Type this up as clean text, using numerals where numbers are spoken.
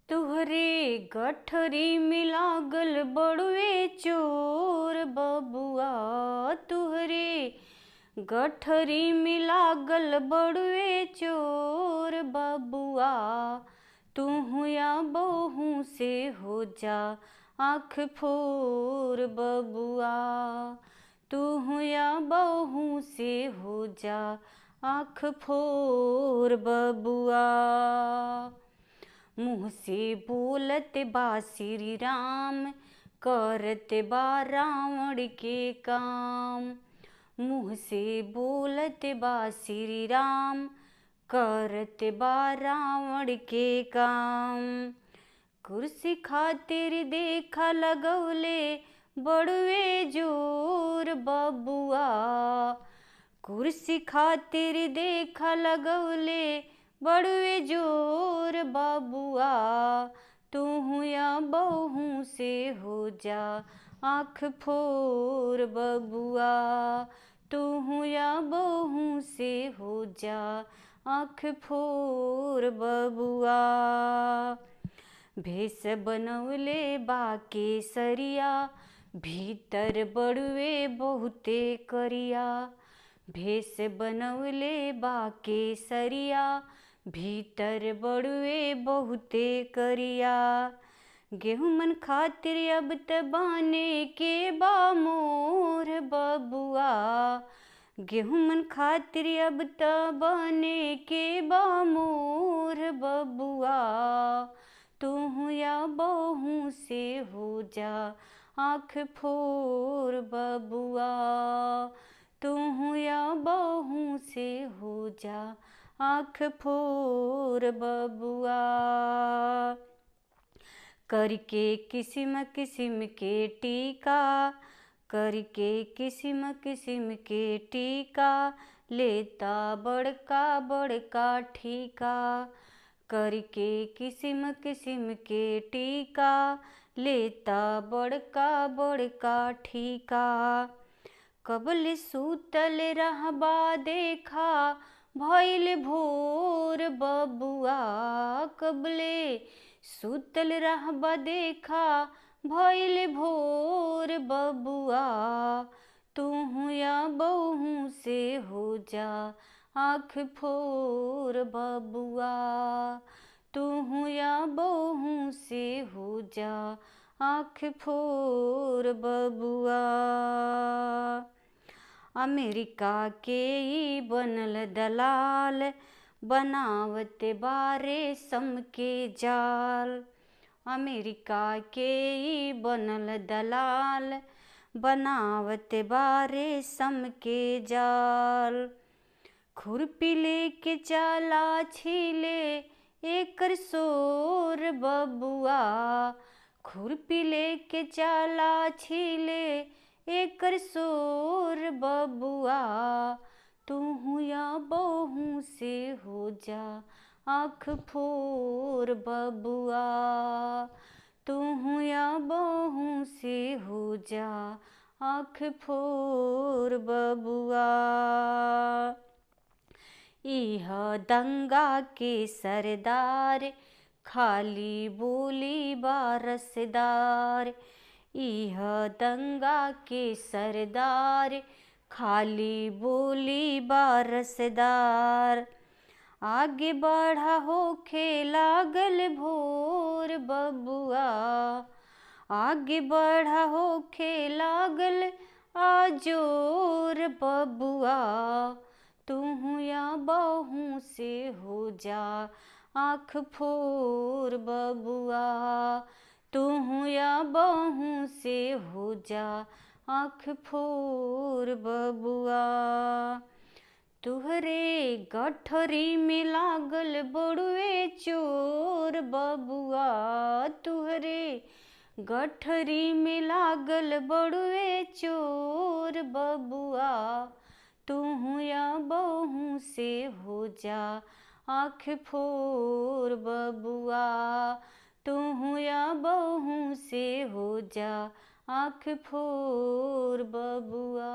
तुहरे गठरी में लागल बड़ुए चोर बबुआ, तुहरे गठरी में लागल बड़ुए चोर बबुआ। तू या बहू से हो जा आँख फोर बबुआ, तू या बहू से हो जा आँख फोर बबुआ। मुँह से बोलत बा श्री राम, करत बा रावण के काम। मुँह से बोलत बा श्री राम, करत बा रावण के काम। कुर्सी खातिर देखा लगौले बड़ुए जोर बबुआ, कुर्सी खातिर देखा लगौले बड़ुए जोर बबुआ। तू या बहू से हो जा आँख फोर बबुआ, तू या बहू से हो जा आँख फोर बबुआ। भेष बनौले बा केसरिया, भीतर बड़ुए बहुते करिया। भेष बनौले बा केसरिया, भीतर बड़ुए बहुते करिया। गेहूं मन खातिर अब त बाने के बा मोर बबुआ, गेहूं मन खातिर अब त बाने के बा मोर बबुआ। तू या बहू से हो जा आँख फोर बबुआ, तू या बहू से हो जा आँख फोर बबुआ। करके किस्म किस्म के टीका, करके किस्म किस्म के टीका, लेता बड़का बड़का ठीका। करके किस्म किस्म के टीका, लेता बड़का बड़का ठीका। कबल सूतल रहबा देखा भइल भोर बबुआ, कबले सूतल रहबा देखा भइल भोर बबुआ। तू या बहू से हो जा आँख फोर बबुआ, तू या बहू से हो जा आँख फोर बबुआ। अमेरिका के ई बनल दलाल, बनावत बारे सम के जाल। अमेरिका के ई बनल दलाल, बनावत बारे सम के जाल। खुरपी लेके चला छीले एकर सोर बबुआ, खुरपी लेके चला छीले एकर सोर बबुआ। तू या बहू से हो जा आँख फोर बबुआ, तू या बहू से हो जा आँख फोर बबुआ। इह दंगा के सरदार, खाली बोली बारसदार। इह दंगा के सरदार, खाली बोली बारसदार। आगे बढ़ा होखे लागल भोर बबुआ, आगे बढ़ा होखे लागल आजोर बबुआ। तू या बहू से हो जा आँख फोर बबुआ, तू या बहू से हो जा आँख फोर बबुआ। तुहरे गठरी में लागल बड़ुए चोर बबुआ, तुहरे गठरी में लागल बड़ुए चोर बबुआ। तू या बहू से हो जा आँख फोर बबुआ, तू या बहू से हो जा आँख फोर बबुआ।